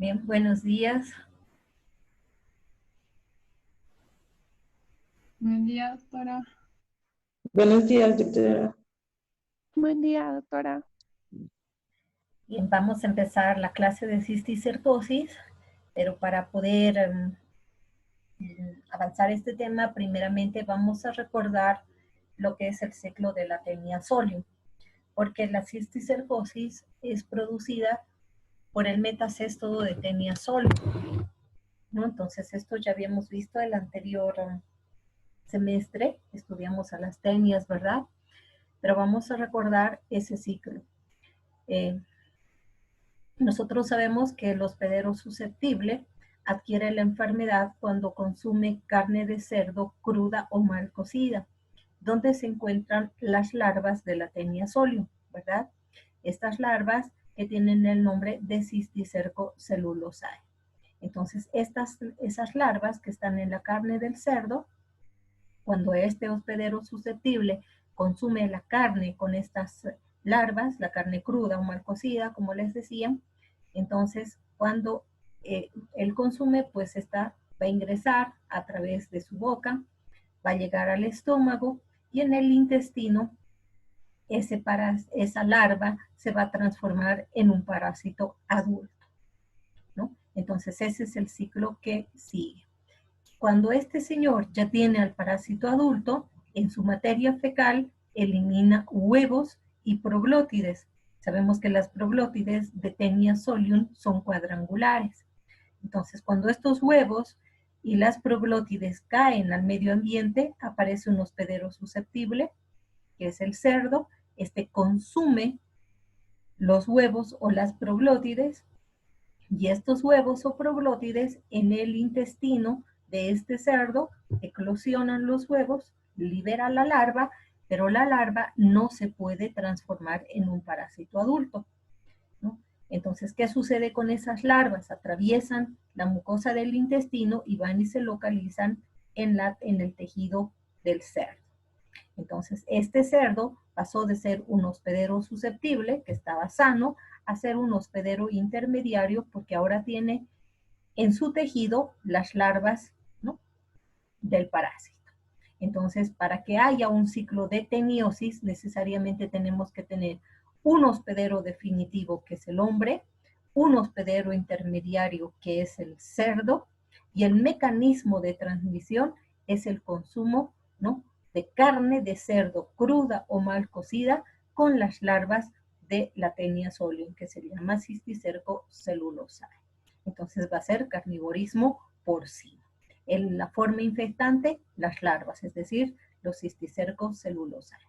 Bien, buenos días. Buen día, doctora. Buenos días, doctora. Buen día, doctora. Bien, vamos a empezar la clase de cisticercosis, pero para poder avanzar este tema, primeramente vamos a recordar lo que es el ciclo de la tenia solium, porque la cisticercosis es producida por el metacestodo de tenia solium, ¿no? Entonces, esto ya habíamos visto el anterior semestre, estudiamos a las tenias, ¿verdad? Pero vamos a recordar ese ciclo. Nosotros sabemos que el hospedero susceptible adquiere la enfermedad cuando consume carne de cerdo cruda o mal cocida, donde se encuentran las larvas de la tenia solium, ¿verdad? Estas larvas que tienen el nombre de Cysticerco celulosae. Entonces, esas larvas que están en la carne del cerdo, cuando este hospedero susceptible consume la carne con estas larvas, la carne cruda o mal cocida, como les decía, entonces cuando él consume, pues va a ingresar a través de su boca, va a llegar al estómago y en el intestino esa larva se va a transformar en un parásito adulto, ¿no? Entonces ese es el ciclo que sigue. Cuando este señor ya tiene al parásito adulto, en su materia fecal elimina huevos y proglótides. Sabemos que las proglótides de Tenia solium son cuadrangulares. Entonces, cuando estos huevos y las proglótides caen al medio ambiente, aparece un hospedero susceptible, que es el cerdo. Este consume los huevos o las proglótides, y estos huevos o proglótides en el intestino de este cerdo eclosionan los huevos, libera la larva, pero la larva no se puede transformar en un parásito adulto, ¿no? Entonces, ¿qué sucede con esas larvas? Atraviesan la mucosa del intestino y van y se localizan en el tejido del cerdo. Entonces, este cerdo pasó de ser un hospedero susceptible, que estaba sano, a ser un hospedero intermediario, porque ahora tiene en su tejido las larvas, ¿no?, del parásito. Entonces, para que haya un ciclo de teniosis, necesariamente tenemos que tener un hospedero definitivo, que es el hombre, un hospedero intermediario, que es el cerdo, y el mecanismo de transmisión es el consumo, ¿no?, de carne de cerdo cruda o mal cocida con las larvas de la Tenia solium, que se llama Cysticerco celulosae. Entonces va a ser carnivorismo porcino. En la forma infectante, las larvas, es decir, los cisticercos celulosae.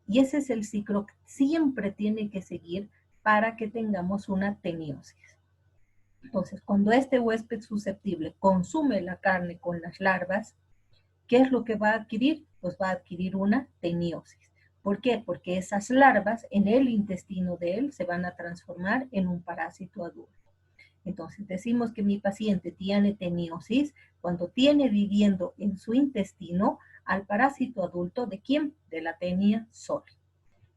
Y ese es el ciclo que siempre tiene que seguir para que tengamos una teniosis. Entonces, cuando este huésped susceptible consume la carne con las larvas, ¿qué es lo que va a adquirir? Pues va a adquirir una teniosis. ¿Por qué? Porque esas larvas en el intestino de él se van a transformar en un parásito adulto. Entonces decimos que mi paciente tiene teniosis cuando tiene viviendo en su intestino al parásito adulto ¿de quién? De la Tenia solium.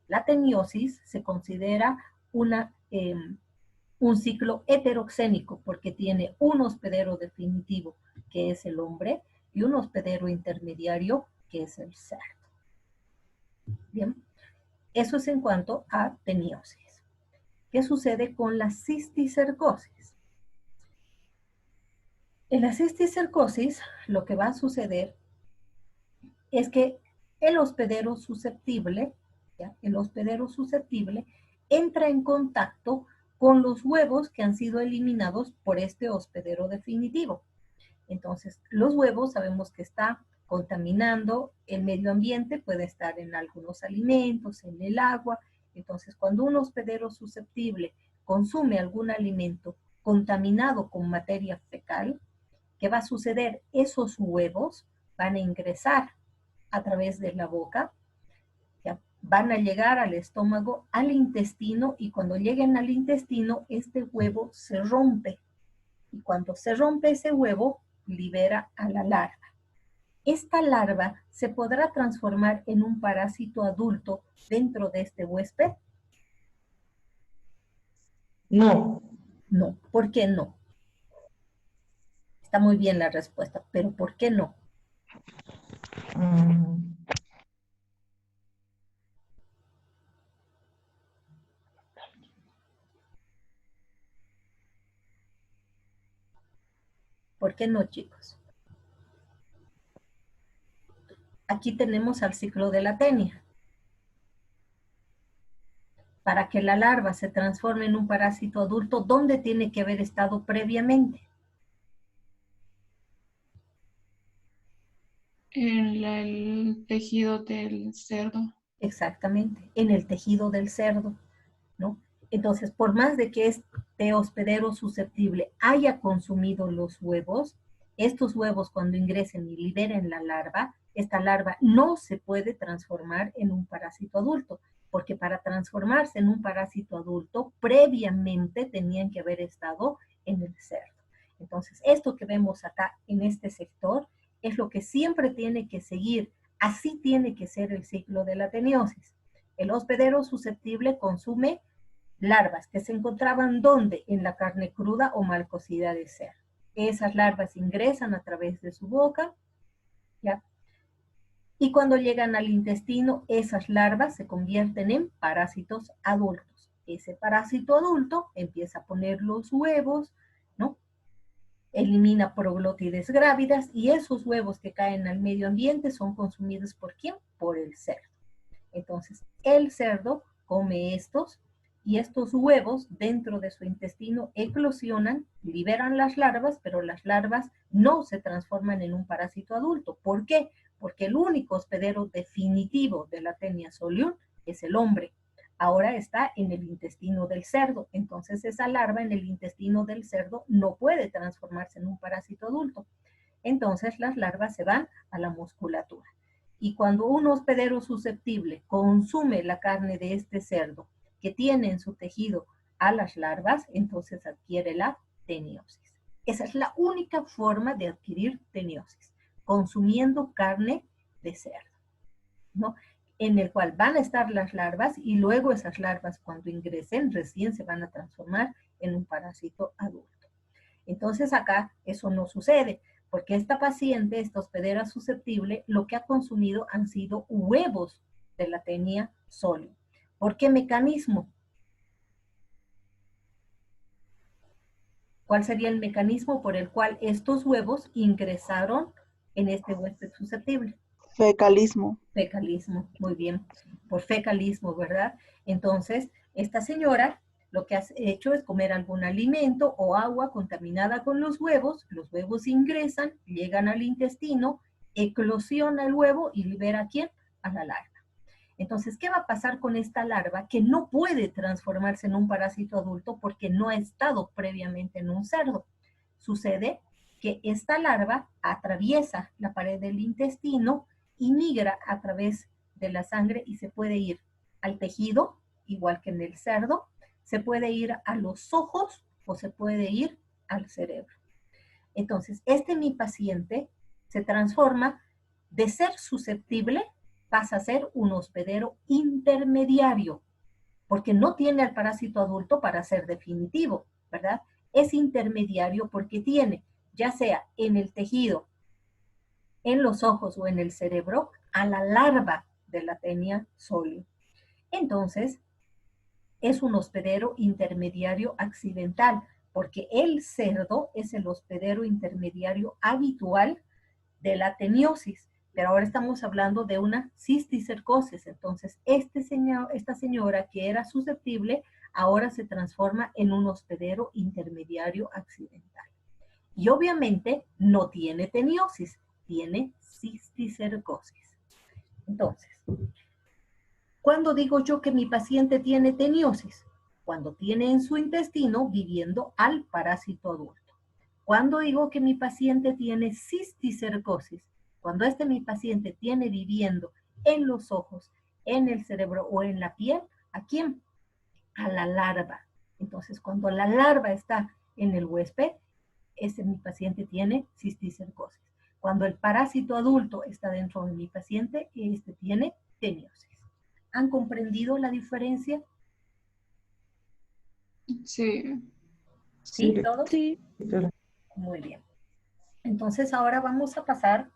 La teniosis se considera un ciclo heteroxénico porque tiene un hospedero definitivo, que es el hombre, y un hospedero intermediario, que es el cerdo. Bien, eso es en cuanto a teniosis. ¿Qué sucede con la cisticercosis? En la cisticercosis, lo que va a suceder es que el hospedero susceptible, ¿ya?, el hospedero susceptible entra en contacto con los huevos que han sido eliminados por este hospedero definitivo. Entonces, los huevos sabemos que está contaminando el medio ambiente, puede estar en algunos alimentos, en el agua. Entonces, cuando un hospedero susceptible consume algún alimento contaminado con materia fecal, ¿qué va a suceder? Esos huevos van a ingresar a través de la boca, ¿ya?, van a llegar al estómago, al intestino, y cuando lleguen al intestino, este huevo se rompe. Y cuando se rompe ese huevo, libera a la larva. Esta larva se podrá transformar en un parásito adulto dentro de este huésped. No. No. ¿Por qué no? Está muy bien la respuesta, pero ¿por qué no? Mm, ¿Por qué no, chicos? Aquí tenemos al ciclo de la tenia. Para que la larva se transforme en un parásito adulto, ¿dónde tiene que haber estado previamente? En el tejido del cerdo. Exactamente, en el tejido del cerdo, ¿no? Entonces, por más de que este hospedero susceptible haya consumido los huevos, estos huevos cuando ingresen y liberen la larva, esta larva no se puede transformar en un parásito adulto, porque para transformarse en un parásito adulto, previamente tenían que haber estado en el cerdo. Entonces, esto que vemos acá en este sector es lo que siempre tiene que seguir. Así tiene que ser el ciclo de la teniosis. El hospedero susceptible consume larvas que se encontraban ¿dónde? En la carne cruda o mal cocida de cerdo. Esas larvas ingresan a través de su boca, ¿ya? Y cuando llegan al intestino, esas larvas se convierten en parásitos adultos. Ese parásito adulto empieza a poner los huevos, ¿no? Elimina proglótides grávidas y esos huevos que caen al medio ambiente son consumidos ¿por quién? Por el cerdo. Entonces, el cerdo come estos y estos huevos dentro de su intestino eclosionan, liberan las larvas, pero las larvas no se transforman en un parásito adulto. ¿Por qué? Porque el único hospedero definitivo de la Taenia solium es el hombre. Ahora está en el intestino del cerdo, entonces esa larva en el intestino del cerdo no puede transformarse en un parásito adulto. Entonces las larvas se van a la musculatura. Y cuando un hospedero susceptible consume la carne de este cerdo que tiene en su tejido a las larvas, entonces adquiere la teniosis. Esa es la única forma de adquirir teniosis, consumiendo carne de cerdo, ¿no? En el cual van a estar las larvas y luego esas larvas cuando ingresen recién se van a transformar en un parásito adulto. Entonces acá eso no sucede, porque esta paciente, esta hospedera susceptible, lo que ha consumido han sido huevos de la Taenia solium. ¿Por qué mecanismo? ¿Cuál sería el mecanismo por el cual estos huevos ingresaron en este huésped susceptible? Fecalismo. Fecalismo, muy bien, por fecalismo, ¿verdad? Entonces, esta señora lo que ha hecho es comer algún alimento o agua contaminada con los huevos ingresan, llegan al intestino, eclosiona el huevo y libera ¿a quién? A la larva. Entonces, ¿qué va a pasar con esta larva que no puede transformarse en un parásito adulto porque no ha estado previamente en un cerdo? Sucede que esta larva atraviesa la pared del intestino y migra a través de la sangre y se puede ir al tejido, igual que en el cerdo, se puede ir a los ojos o se puede ir al cerebro. Entonces, mi paciente se transforma de ser susceptible, pasa a ser un hospedero intermediario, porque no tiene al parásito adulto para ser definitivo, ¿verdad? Es intermediario porque tiene, ya sea en el tejido, en los ojos o en el cerebro, a la larva de la Taenia solium. Entonces, es un hospedero intermediario accidental, porque el cerdo es el hospedero intermediario habitual de la teniosis, pero ahora estamos hablando de una cisticercosis. Entonces, esta señora que era susceptible, ahora se transforma en un hospedero intermediario accidental. Y obviamente no tiene teniosis, tiene cisticercosis. Entonces, ¿cuándo digo yo que mi paciente tiene teniosis? Cuando tiene en su intestino viviendo al parásito adulto. ¿Cuándo digo que mi paciente tiene cisticercosis? Cuando mi paciente tiene viviendo en los ojos, en el cerebro o en la piel, ¿a quién? A la larva. Entonces, cuando la larva está en el huésped, mi paciente tiene cisticercosis. Cuando el parásito adulto está dentro de mi paciente, tiene teniosis. ¿Han comprendido la diferencia? Sí. ¿Sí? Sí, ¿Todos? Sí, doctora. Muy bien. Entonces ahora vamos a pasar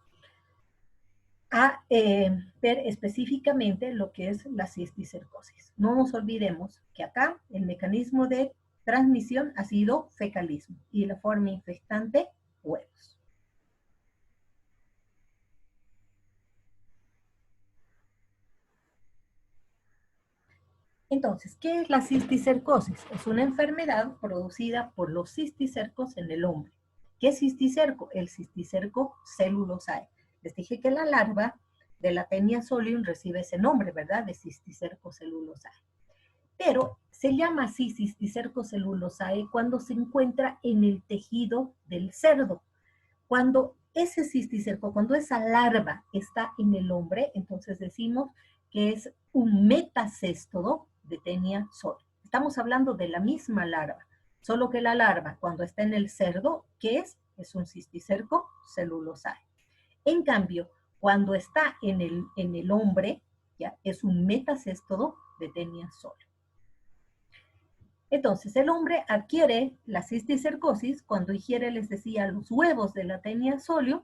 a ver específicamente lo que es la cisticercosis. No nos olvidemos que acá el mecanismo de transmisión ha sido fecalismo y la forma infectante, huevos. Entonces, ¿qué es la cisticercosis? Es una enfermedad producida por los cisticercos en el hombre. ¿Qué es cisticerco? El cisticerco celulosae. Les dije que la larva de la Taenia solium recibe ese nombre, ¿verdad? De cisticerco celulosae. Pero se llama así cisticerco celulosae cuando se encuentra en el tejido del cerdo. Cuando ese cisticerco, cuando esa larva está en el hombre, entonces decimos que es un metacéstodo de Taenia solium. Estamos hablando de la misma larva, solo que la larva cuando está en el cerdo, ¿qué es? Es un cisticerco celulosae. En cambio, cuando está en el hombre, ya es un metacéstodo de Taenia solium. Entonces, el hombre adquiere la cisticercosis cuando ingiere, les decía, los huevos de la Taenia solium,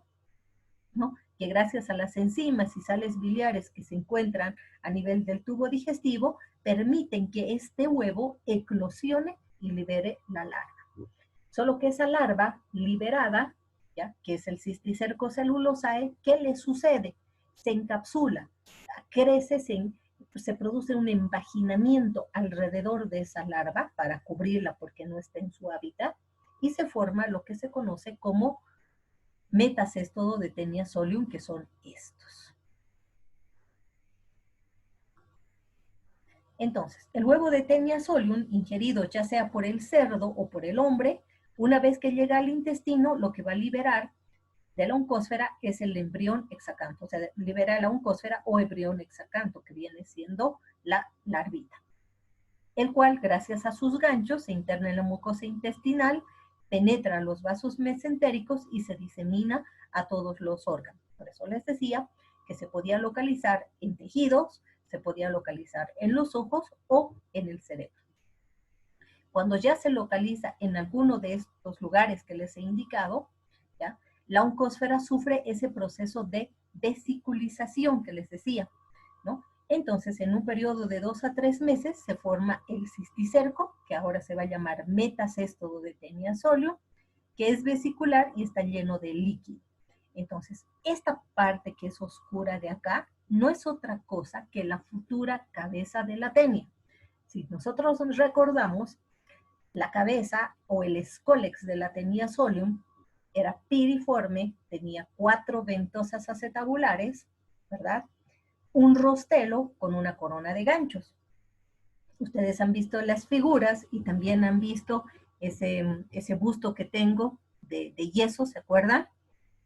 ¿no? Que gracias a las enzimas y sales biliares que se encuentran a nivel del tubo digestivo, permiten que este huevo eclosione y libere la larva. Solo que esa larva liberada, ¿ya? Que es el cisticerco celulosae, ¿qué le sucede? Se encapsula, crece, se produce un empaginamiento alrededor de esa larva para cubrirla porque no está en su hábitat y se forma lo que se conoce como metacéstodo de Taenia solium, que son estos. Entonces, el huevo de Taenia solium, ingerido ya sea por el cerdo o por el hombre, una vez que llega al intestino, lo que va a liberar de la oncósfera es el embrión hexacanto, o sea, libera la oncósfera o embrión hexacanto, que viene siendo la larvita, el cual, gracias a sus ganchos, se interna en la mucosa intestinal, penetra los vasos mesentéricos y se disemina a todos los órganos. Por eso les decía que se podía localizar en tejidos, se podía localizar en los ojos o en el cerebro. Cuando ya se localiza en alguno de estos lugares que les he indicado, ¿ya? La oncósfera sufre ese proceso de vesiculización que les decía, ¿no? Entonces, en un periodo de 2 a 3 meses se forma el cisticerco, que ahora se va a llamar metacéstodo de Taenia solium, que es vesicular y está lleno de líquido. Entonces, esta parte que es oscura de acá no es otra cosa que la futura cabeza de la Taenia. Si nosotros recordamos, la cabeza o el escólex de la Taenia solium era piriforme, tenía 4 ventosas acetabulares, ¿verdad? Un rostelo con una corona de ganchos. Ustedes han visto las figuras y también han visto ese busto que tengo de yeso, ¿se acuerdan?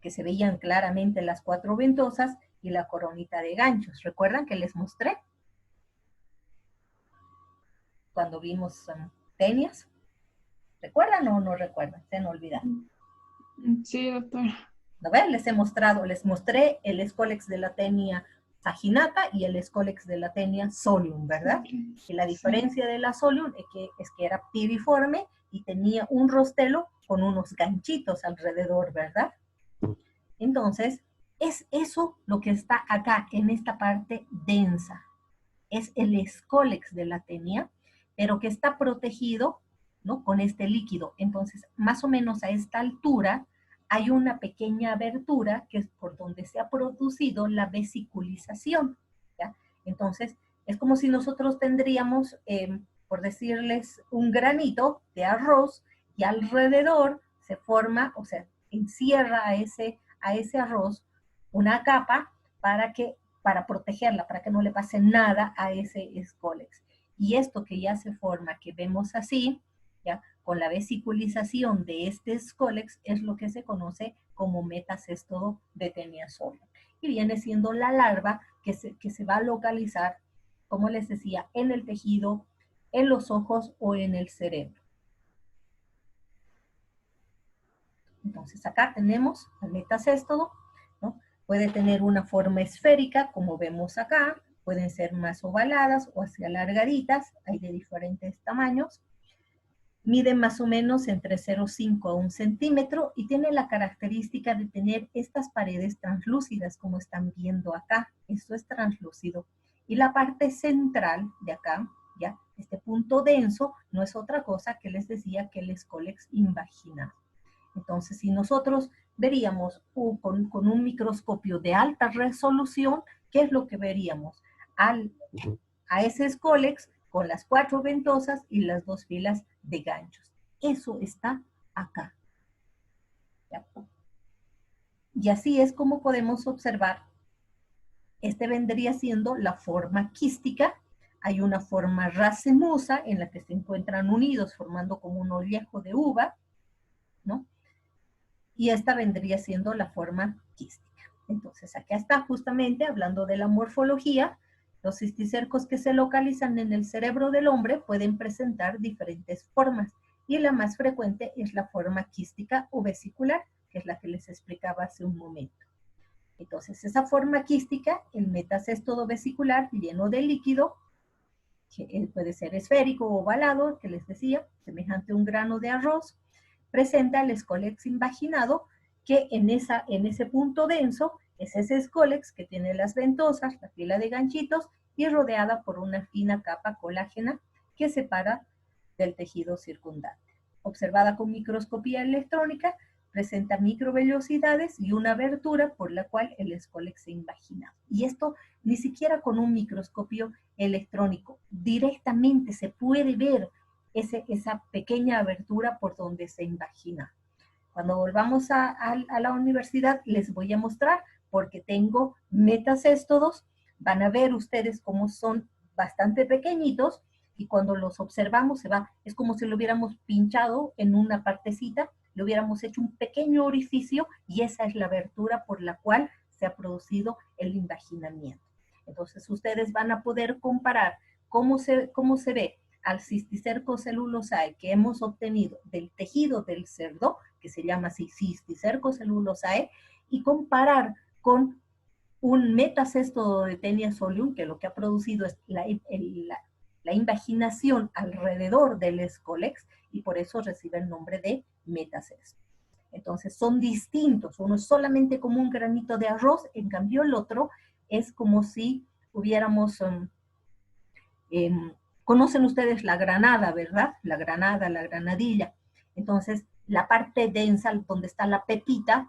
Que se veían claramente las 4 ventosas y la coronita de ganchos. ¿Recuerdan que les mostré? Cuando vimos Taenias. ¿Recuerdan o no recuerdan? Se han olvidado. Sí, doctora. ¿No ven? Les mostré el escólex de la Taenia saginata y el escólex de la Taenia solium, ¿verdad? Y la diferencia de la solium es que era piriforme y tenía un rostelo con unos ganchitos alrededor, ¿verdad? Entonces, es eso lo que está acá, en esta parte densa. Es el escólex de la Taenia, pero que está protegido, ¿no? Con este líquido. Entonces, más o menos a esta altura, hay una pequeña abertura que es por donde se ha producido la vesiculización, ¿ya? Entonces, es como si nosotros tendríamos, por decirles, un granito de arroz y alrededor se forma, o sea, encierra a ese arroz una capa para protegerla, para que no le pase nada a ese escólex. Y esto que ya se forma, que vemos así, ¿ya? Con la vesiculización de este escólex, es lo que se conoce como metacéstodo de Taenia solium. Y viene siendo la larva que se va a localizar, como les decía, en el tejido, en los ojos o en el cerebro. Entonces acá tenemos el metacéstodo, ¿no? Puede tener una forma esférica, como vemos acá, pueden ser más ovaladas o así alargaditas, hay de diferentes tamaños. Mide más o menos entre 0,5 a 1 centímetro y tiene la característica de tener estas paredes translúcidas, como están viendo acá. Esto es translúcido. Y la parte central de acá, ya, este punto denso, no es otra cosa que les decía que el escólex invaginado. Entonces, si nosotros veríamos con un microscopio de alta resolución, ¿qué es lo que veríamos? A ese escólex con las 4 ventosas y las 2 filas de ganchos. Eso está acá. ¿Ya? Y así es como podemos observar. Este vendría siendo la forma quística. Hay una forma racemosa en la que se encuentran unidos formando como un olejo de uva, ¿no? Y esta vendría siendo la forma quística. Entonces, acá está justamente hablando de la morfología. Los cisticercos que se localizan en el cerebro del hombre pueden presentar diferentes formas y la más frecuente es la forma quística o vesicular, que es la que les explicaba hace un momento. Entonces, esa forma quística, el metacestodo vesicular lleno de líquido, que puede ser esférico o ovalado, que les decía, semejante a un grano de arroz, presenta el escólex invaginado, que en ese punto denso es ese escólex que tiene las ventosas, la fila de ganchitos y rodeada por una fina capa colágena que separa del tejido circundante. Observada con microscopía electrónica, presenta microvellosidades y una abertura por la cual el escólex se invagina. Y esto ni siquiera con un microscopio electrónico, directamente se puede ver esa pequeña abertura por donde se invagina. Cuando volvamos a la universidad les voy a mostrar, porque tengo metacéstodos, van a ver ustedes cómo son bastante pequeñitos y cuando los observamos es como si lo hubiéramos pinchado en una partecita, le hubiéramos hecho un pequeño orificio y esa es la abertura por la cual se ha producido el invaginamiento. Entonces ustedes van a poder comparar cómo se ve al cisticerco celulosae que hemos obtenido del tejido del cerdo, que se llama así cisticerco celulosae, y comparar con un metacéstodo de Taenia solium, que lo que ha producido es la invaginación alrededor del escólex, y por eso recibe el nombre de metacesto. Entonces son distintos, uno es solamente como un granito de arroz, en cambio el otro es como si hubiéramos... conocen ustedes la granada, ¿verdad? La granada, la granadilla. Entonces, la parte densa, donde está la pepita,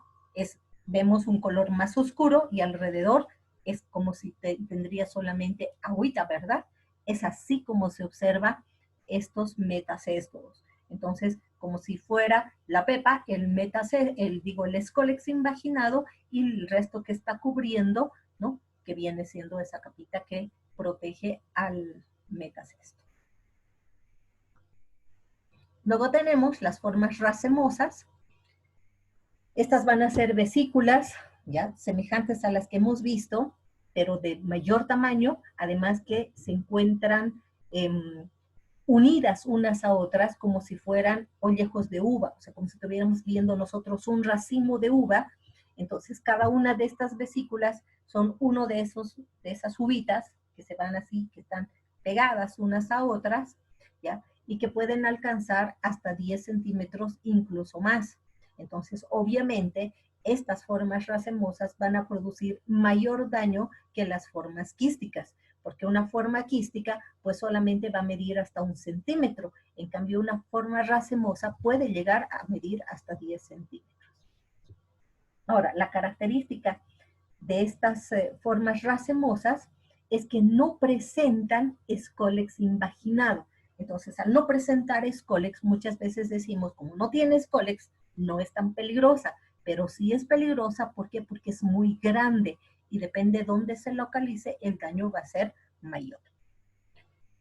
vemos un color más oscuro y alrededor es como si tendría solamente agüita, ¿verdad? Es así como se observa estos metacéstodos. Entonces, como si fuera la pepa, el escólex invaginado y el resto que está cubriendo, ¿no? Que viene siendo esa capita que protege al metacesto. Luego tenemos las formas racemosas. Estas van a ser vesículas, ya semejantes a las que hemos visto, pero de mayor tamaño, además que se encuentran unidas unas a otras como si fueran ollejos de uva, o sea, como si estuviéramos viendo nosotros un racimo de uva. Entonces, cada una de estas vesículas son uno de esas uvitas que se van así, que están pegadas unas a otras, ¿ya? Y que pueden alcanzar hasta 10 centímetros, incluso más. Entonces, obviamente, estas formas racemosas van a producir mayor daño que las formas quísticas, porque una forma quística pues solamente va a medir hasta 1 centímetro, en cambio una forma racemosa puede llegar a medir hasta 10 centímetros. Ahora, la característica de estas formas racemosas es que no presentan escólex invaginado. Entonces, al no presentar escólex, muchas veces decimos, como no tiene escólex, no es tan peligrosa, pero sí es peligrosa, ¿por qué? Porque es muy grande y depende de dónde se localice, el daño va a ser mayor.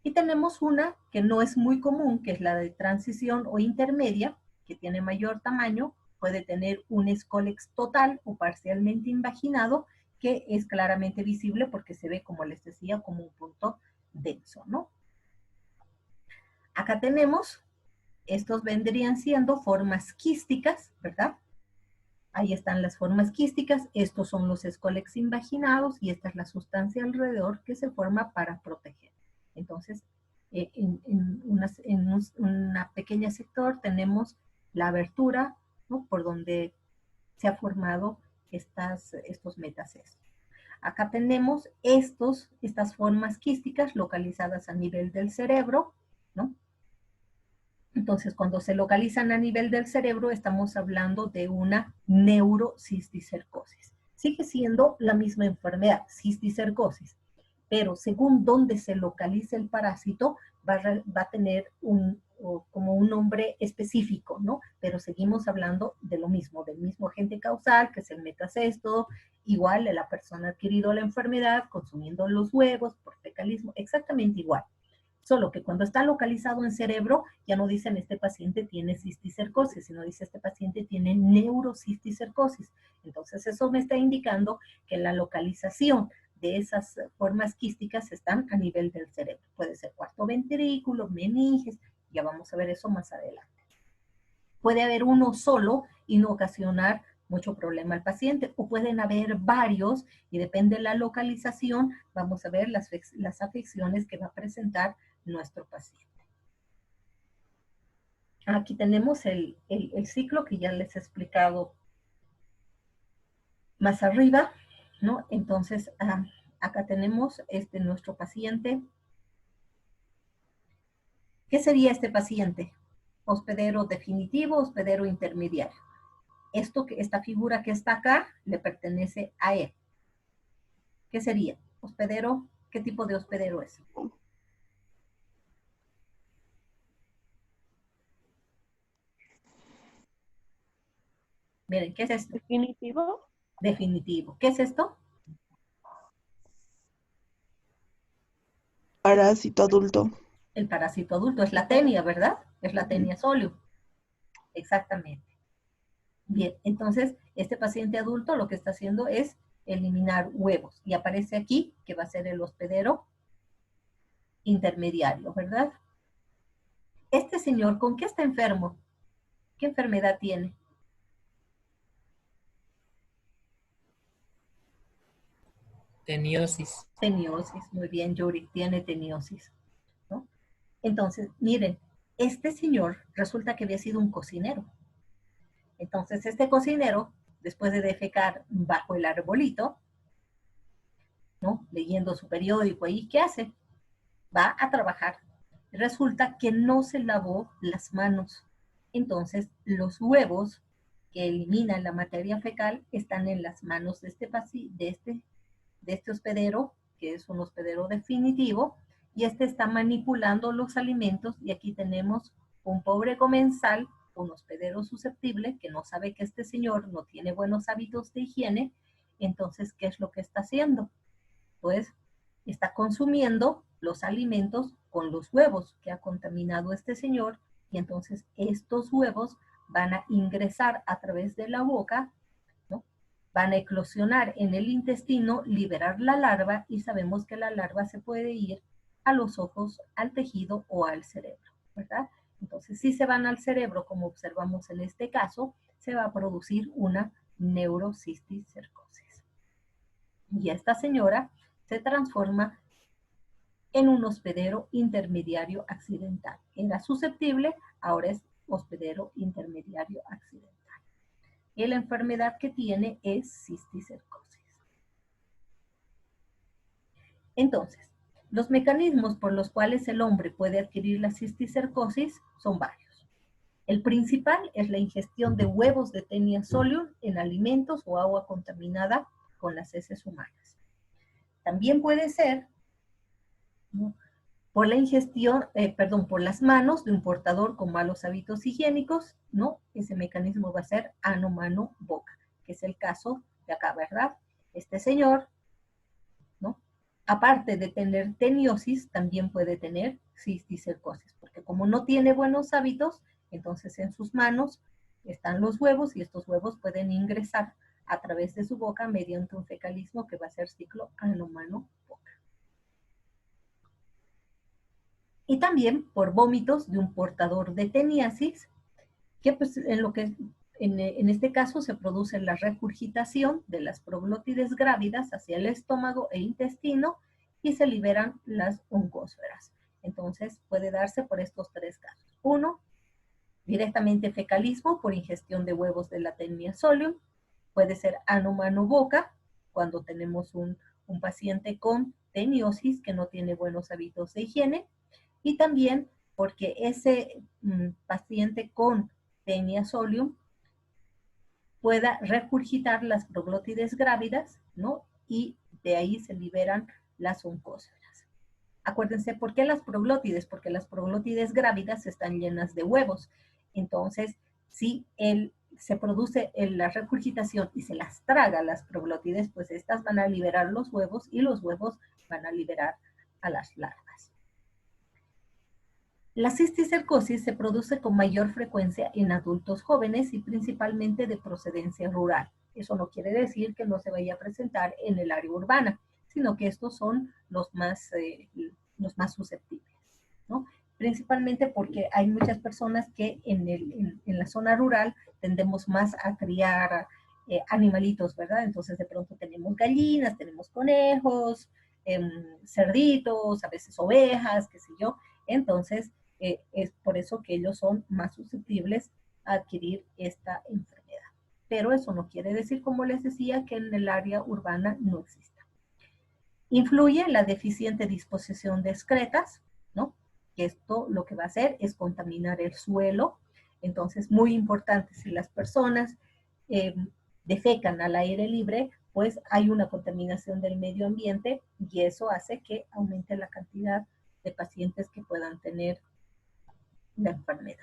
Y tenemos una que no es muy común, que es la de transición o intermedia, que tiene mayor tamaño, puede tener un escólex total o parcialmente invaginado, que es claramente visible porque se ve, como les decía, como un punto denso, ¿no? Acá tenemos, estos vendrían siendo formas quísticas, ¿verdad? Ahí están las formas quísticas, estos son los escólex invaginados y esta es la sustancia alrededor que se forma para proteger. Entonces, una pequeña sector tenemos la abertura, ¿no?, por donde se ha formado estos metacestos. Acá tenemos estas formas quísticas localizadas a nivel del cerebro, ¿no? Entonces, cuando se localizan a nivel del cerebro, estamos hablando de una neurocisticercosis. Sigue siendo la misma enfermedad, cisticercosis, pero según dónde se localice el parásito, va a tener como un nombre específico, ¿no? Pero seguimos hablando de lo mismo, del mismo agente causal, que es el metacesto, igual la persona ha adquirido la enfermedad consumiendo los huevos por fecalismo, exactamente igual. Solo que cuando está localizado en cerebro, ya no dicen este paciente tiene cisticercosis, sino dice este paciente tiene neurocisticercosis. Entonces eso me está indicando que la localización de esas formas quísticas están a nivel del cerebro. Puede ser cuarto ventrículo, meninges, ya vamos a ver eso más adelante. Puede haber uno solo y no ocasionar mucho problema al paciente, o pueden haber varios y depende de la localización, vamos a ver las afecciones que va a presentar nuestro paciente. Aquí tenemos el ciclo que ya les he explicado más arriba, ¿no? Entonces, acá tenemos nuestro paciente. ¿Qué sería este paciente? Hospedero definitivo, hospedero intermediario. Esta figura que está acá le pertenece a él. ¿Qué sería? Hospedero, ¿qué tipo de hospedero es? Miren, ¿qué es esto? Definitivo. Definitivo. ¿Qué es esto? Parásito adulto. El parásito adulto es la tenia, ¿verdad? Es la tenia solium. Exactamente. Bien, entonces este paciente adulto lo que está haciendo es eliminar huevos y aparece aquí que va a ser el hospedero intermediario, ¿verdad? Este señor, ¿con qué está enfermo? ¿Qué enfermedad tiene? Teniosis. Teniosis, muy bien, Yuri, tiene teniosis, ¿no? Entonces, miren, este señor resulta que había sido un cocinero. Entonces, este cocinero, después de defecar bajo el arbolito, ¿no?, leyendo su periódico ahí, ¿qué hace? Va a trabajar. Resulta que no se lavó las manos. Entonces, los huevos que eliminan la materia fecal están en las manos de este hospedero, que es un hospedero definitivo, y está manipulando los alimentos, y aquí tenemos un pobre comensal, un hospedero susceptible, que no sabe que este señor no tiene buenos hábitos de higiene. Entonces, ¿qué es lo que está haciendo? Pues está consumiendo los alimentos con los huevos que ha contaminado este señor, y entonces estos huevos van a ingresar a través de la boca, ¿no?, van a eclosionar en el intestino, liberar la larva, y sabemos que la larva se puede ir a los ojos, al tejido o al cerebro, ¿verdad? Entonces, si se van al cerebro, como observamos en este caso, se va a producir una neurocisticercosis. Y esta señora se transforma en un hospedero intermediario accidental. Era susceptible, ahora es hospedero intermediario accidental. Y la enfermedad que tiene es cisticercosis. Entonces, los mecanismos por los cuales el hombre puede adquirir la cisticercosis son varios. El principal es la ingestión de huevos de Taenia solium en alimentos o agua contaminada con las heces humanas. También puede ser, ¿no?, por la ingestión, por las manos de un portador con malos hábitos higiénicos, ¿no? Ese mecanismo va a ser ano, mano, boca, que es el caso de acá, ¿verdad? Este señor, ¿no?, aparte de tener teniosis, también puede tener cisticercosis, porque como no tiene buenos hábitos, entonces en sus manos están los huevos, y estos huevos pueden ingresar a través de su boca mediante un fecalismo que va a ser ciclo ano, mano, boca. Y también por vómitos de un portador de teniasis, que pues en este caso se produce la regurgitación de las proglótides grávidas hacia el estómago e intestino, y se liberan las oncósferas. Entonces puede darse por estos tres casos. Uno, directamente fecalismo por ingestión de huevos de la Taenia solium. Puede ser ano, mano, boca, cuando tenemos un paciente con teniosis que no tiene buenos hábitos de higiene. Y también porque ese paciente con Taenia solium pueda regurgitar las proglótides grávidas, ¿no? Y de ahí se liberan las oncóceras. Acuérdense, ¿por qué las proglótides? Porque las proglótides grávidas están llenas de huevos. Entonces, si se produce la regurgitación y se las traga las proglótides, pues estas van a liberar los huevos y los huevos van a liberar a las larvas. La cisticercosis se produce con mayor frecuencia en adultos jóvenes y principalmente de procedencia rural. Eso no quiere decir que no se vaya a presentar en el área urbana, sino que estos son los más susceptibles, ¿no? Principalmente porque hay muchas personas que en la zona rural tendemos más a criar animalitos, ¿verdad? Entonces de pronto tenemos gallinas, tenemos conejos, cerditos, a veces ovejas, qué sé yo. Entonces es por eso que ellos son más susceptibles a adquirir esta enfermedad. Pero eso no quiere decir, como les decía, que en el área urbana no exista. Influye la deficiente disposición de excretas, ¿no? Que esto lo que va a hacer es contaminar el suelo. Entonces, muy importante, si las personas defecan al aire libre, pues hay una contaminación del medio ambiente y eso hace que aumente la cantidad de pacientes que puedan tener la enfermedad.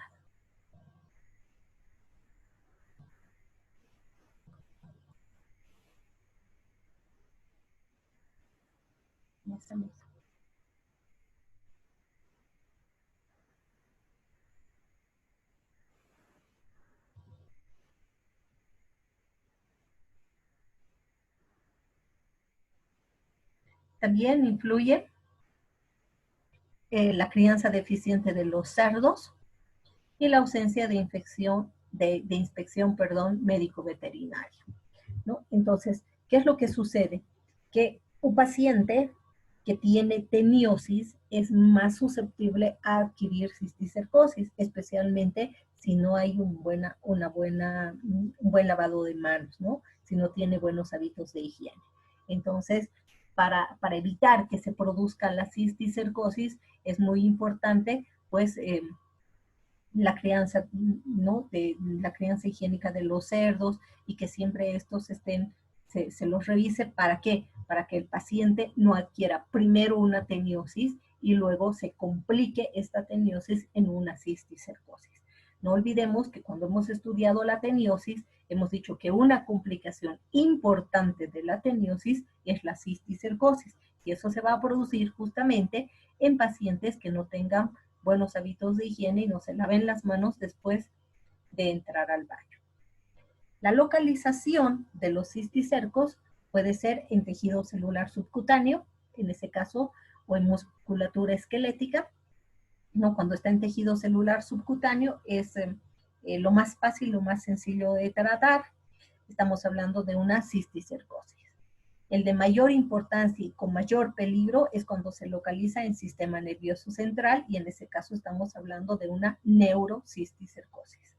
También influye la crianza deficiente de los cerdos y la ausencia de inspección médico-veterinaria, ¿no? Entonces, ¿qué es lo que sucede? Que un paciente que tiene teniosis es más susceptible a adquirir cisticercosis, especialmente si no hay un buen lavado de manos, ¿no? Si no tiene buenos hábitos de higiene. Entonces, para evitar que se produzca la cisticercosis, es muy importante, pues, la crianza, ¿no? La crianza higiénica de los cerdos y que siempre estos se los revise. ¿Para qué? Para que el paciente no adquiera primero una teniosis y luego se complique esta teniosis en una cisticercosis. No olvidemos que cuando hemos estudiado la teniosis, hemos dicho que una complicación importante de la teniosis es la cisticercosis y eso se va a producir justamente en pacientes que no tengan buenos hábitos de higiene y no se laven las manos después de entrar al baño. La localización de los cisticercos puede ser en tejido celular subcutáneo, en ese caso, o en musculatura esquelética, ¿no? Cuando está en tejido celular subcutáneo es lo más fácil, lo más sencillo de tratar. Estamos hablando de una cisticercosis. El de mayor importancia y con mayor peligro es cuando se localiza en sistema nervioso central y en ese caso estamos hablando de una neurocisticercosis.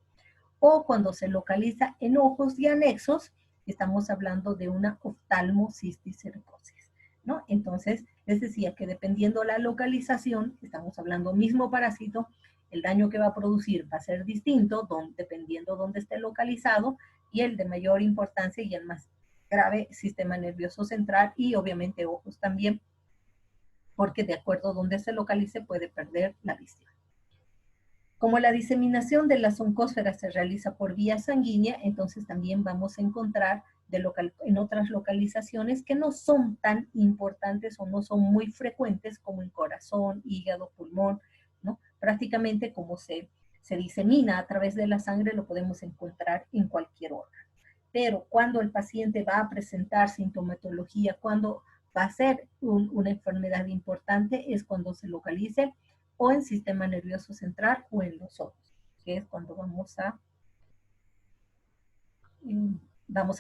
O cuando se localiza en ojos y anexos, estamos hablando de una oftalmocisticercosis, ¿no? Entonces, les decía que dependiendo la localización, estamos hablando mismo parásito, el daño que va a producir va a ser distinto dependiendo dónde esté localizado y el de mayor importancia y el más grave, sistema nervioso central y obviamente ojos también, porque de acuerdo a donde se localice puede perder la visión. Como la diseminación de las oncósferas se realiza por vía sanguínea, entonces también vamos a encontrar en otras localizaciones que no son tan importantes o no son muy frecuentes como el corazón, hígado, pulmón, ¿no? Prácticamente como se disemina a través de la sangre lo podemos encontrar en cualquier órgano. Pero cuando el paciente va a presentar sintomatología, cuando va a ser una enfermedad importante, es cuando se localice o en sistema nervioso central o en los ojos, que es cuando vamos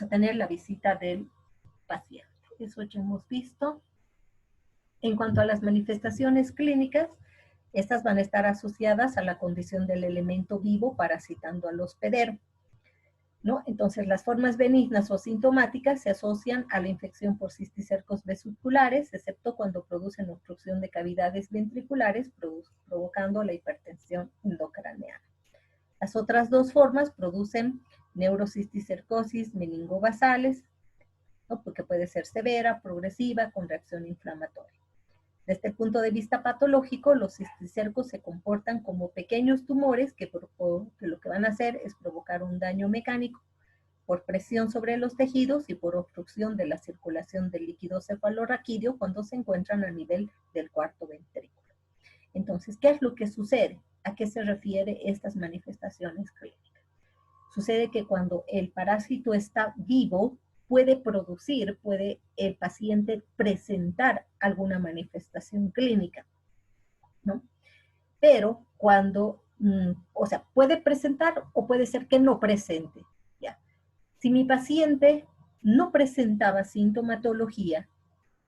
a tener la visita del paciente. Eso ya hemos visto. En cuanto a las manifestaciones clínicas, Estas van a estar asociadas a la condición del elemento vivo parasitando al hospedero, ¿no? Entonces, las formas benignas o sintomáticas se asocian a la infección por cisticercos vesiculares, excepto cuando producen obstrucción de cavidades ventriculares, provocando la hipertensión endocraneana. Las otras dos formas producen neurocisticercosis meningobasales, ¿no? Porque puede ser severa, progresiva, con reacción inflamatoria. Desde el punto de vista patológico, los cisticercos se comportan como pequeños tumores que lo que van a hacer es provocar un daño mecánico por presión sobre los tejidos y por obstrucción de la circulación del líquido cefalorraquídeo cuando se encuentran a nivel del cuarto ventrículo. Entonces, ¿qué es lo que sucede? ¿A qué se refiere estas manifestaciones clínicas? Sucede que cuando el parásito está vivo, puede el paciente presentar alguna manifestación clínica, ¿no? Pero cuando, o sea, puede presentar o puede ser que no presente, ¿ya? Si mi paciente no presentaba sintomatología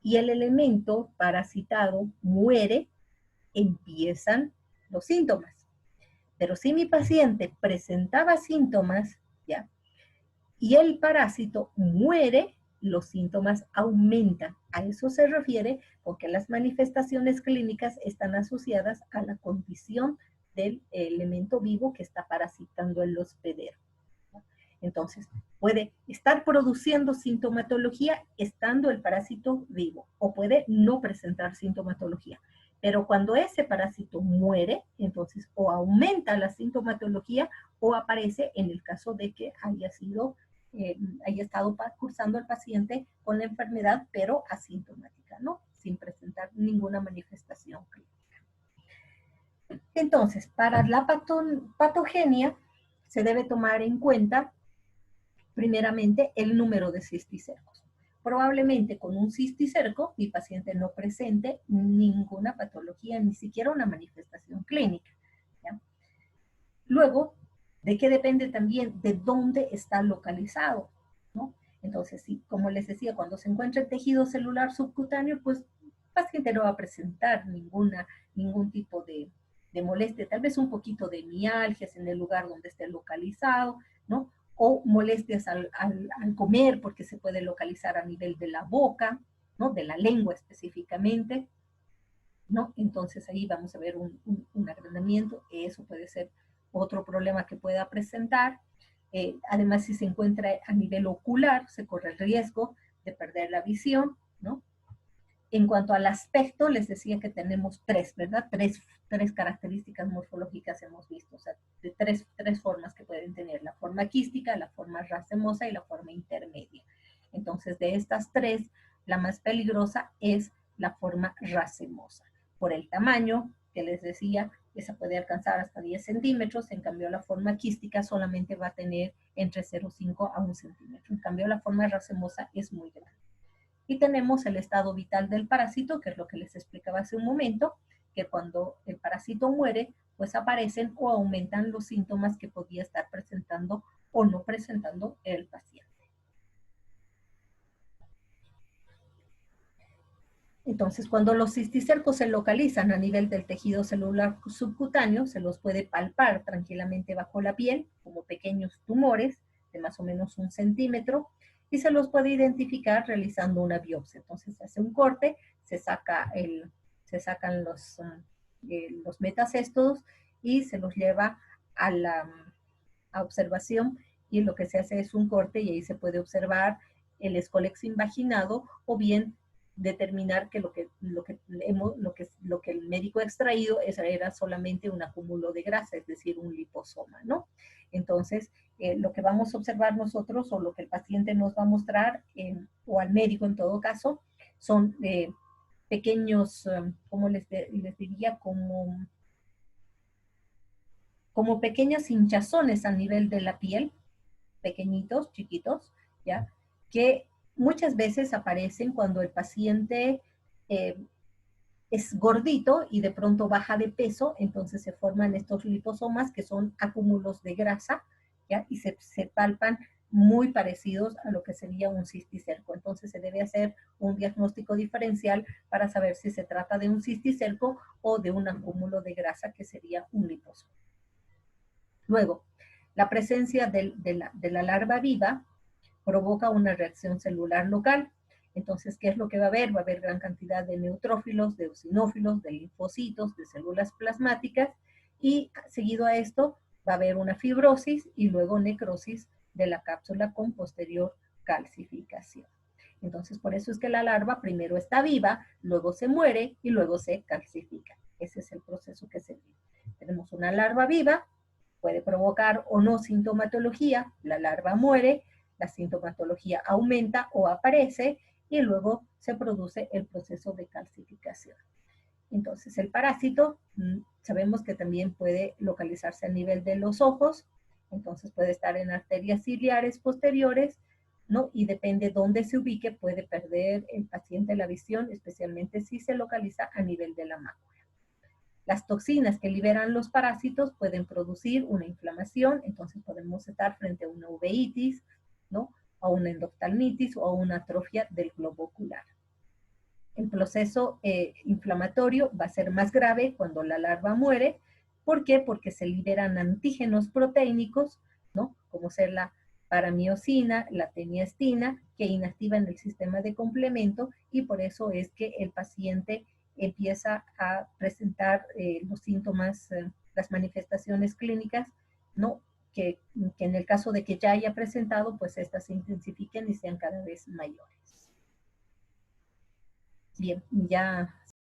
y el elemento parasitado muere, empiezan los síntomas. Pero si mi paciente presentaba síntomas, ¿ya? Y el parásito muere, los síntomas aumentan. A eso se refiere porque las manifestaciones clínicas están asociadas a la condición del elemento vivo que está parasitando el hospedero. Entonces, puede estar produciendo sintomatología estando el parásito vivo o puede no presentar sintomatología. Pero cuando ese parásito muere, entonces o aumenta la sintomatología o aparece en el caso de que haya estado cursando el paciente con la enfermedad, pero asintomática, ¿no? Sin presentar ninguna manifestación clínica. Entonces, para la patogenia se debe tomar en cuenta primeramente el número de cisticercos. Probablemente con un cisticerco mi paciente no presente ninguna patología, ni siquiera una manifestación clínica, ¿ya? Luego, ¿de qué depende también? De dónde está localizado, ¿no? Entonces, sí, como les decía, cuando se encuentra el tejido celular subcutáneo, pues el paciente no va a presentar ningún tipo de molestia, tal vez un poquito de mialgias en el lugar donde esté localizado, ¿no? O molestias al comer, porque se puede localizar a nivel de la boca, ¿no? De la lengua específicamente, ¿no? Entonces ahí vamos a ver un agrandamiento, eso puede ser otro problema que pueda presentar. Además, si se encuentra a nivel ocular, se corre el riesgo de perder la visión, ¿no? En cuanto al aspecto, les decía que tenemos tres, ¿verdad? Tres características morfológicas hemos visto, o sea, de tres formas que pueden tener, la forma quística, la forma racemosa y la forma intermedia. Entonces, de estas tres, la más peligrosa es la forma racemosa. Por el tamaño, que les decía, esa puede alcanzar hasta 10 centímetros, en cambio la forma quística solamente va a tener entre 0,5 a 1 centímetro. En cambio la forma racemosa es muy grande. Y tenemos el estado vital del parásito, que es lo que les explicaba hace un momento, que cuando el parásito muere, pues aparecen o aumentan los síntomas que podía estar presentando o no presentando el paciente. Entonces, cuando los cisticercos se localizan a nivel del tejido celular subcutáneo, se los puede palpar tranquilamente bajo la piel, como pequeños tumores de más o menos 1 centímetro, y se los puede identificar realizando una biopsia. Entonces, se hace un corte, se sacan los metacéstodos y se los lleva a observación, y lo que se hace es un corte y ahí se puede observar el escólex invaginado o bien determinar que lo que el médico ha extraído era solamente un acúmulo de grasa, es decir, un liposoma, ¿no? Entonces, lo que vamos a observar nosotros o lo que el paciente nos va a mostrar, o al médico en todo caso, son pequeños, ¿cómo les diría? Como pequeñas hinchazones a nivel de la piel, pequeñitos, chiquitos, ¿ya? Que muchas veces aparecen cuando el paciente es gordito y de pronto baja de peso, entonces se forman estos liposomas que son acúmulos de grasa, ¿ya? Y se palpan muy parecidos a lo que sería un cisticerco. Entonces se debe hacer un diagnóstico diferencial para saber si se trata de un cisticerco o de un acúmulo de grasa que sería un liposoma. Luego, la presencia de la larva viva provoca una reacción celular local. Entonces, ¿qué es lo que va a haber? Va a haber gran cantidad de neutrófilos, de eosinófilos, de linfocitos, de células plasmáticas, y seguido a esto va a haber una fibrosis y luego necrosis de la cápsula con posterior calcificación. Entonces, por eso es que la larva primero está viva, luego se muere y luego se calcifica. Ese es el proceso que se vive. Tenemos una larva viva, puede provocar o no sintomatología, la larva muere, la sintomatología aumenta o aparece y luego se produce el proceso de calcificación. Entonces, el parásito sabemos que también puede localizarse a nivel de los ojos, entonces puede estar en arterias ciliares posteriores, ¿no? Y depende dónde se ubique, puede perder el paciente la visión, especialmente si se localiza a nivel de la mácula. Las toxinas que liberan los parásitos pueden producir una inflamación, entonces podemos estar frente a una uveitis, ¿no? A una endoftalmitis o a una atrofia del globo ocular. El proceso inflamatorio va a ser más grave cuando la larva muere. ¿Por qué? Porque se liberan antígenos proteínicos, ¿no? Como ser la paramiosina, la teniastina, que inactivan el sistema de complemento y por eso es que el paciente empieza a presentar los síntomas, las manifestaciones clínicas, ¿no? Que en el caso de que ya haya presentado, pues estas se intensifiquen y sean cada vez mayores. Bien, ya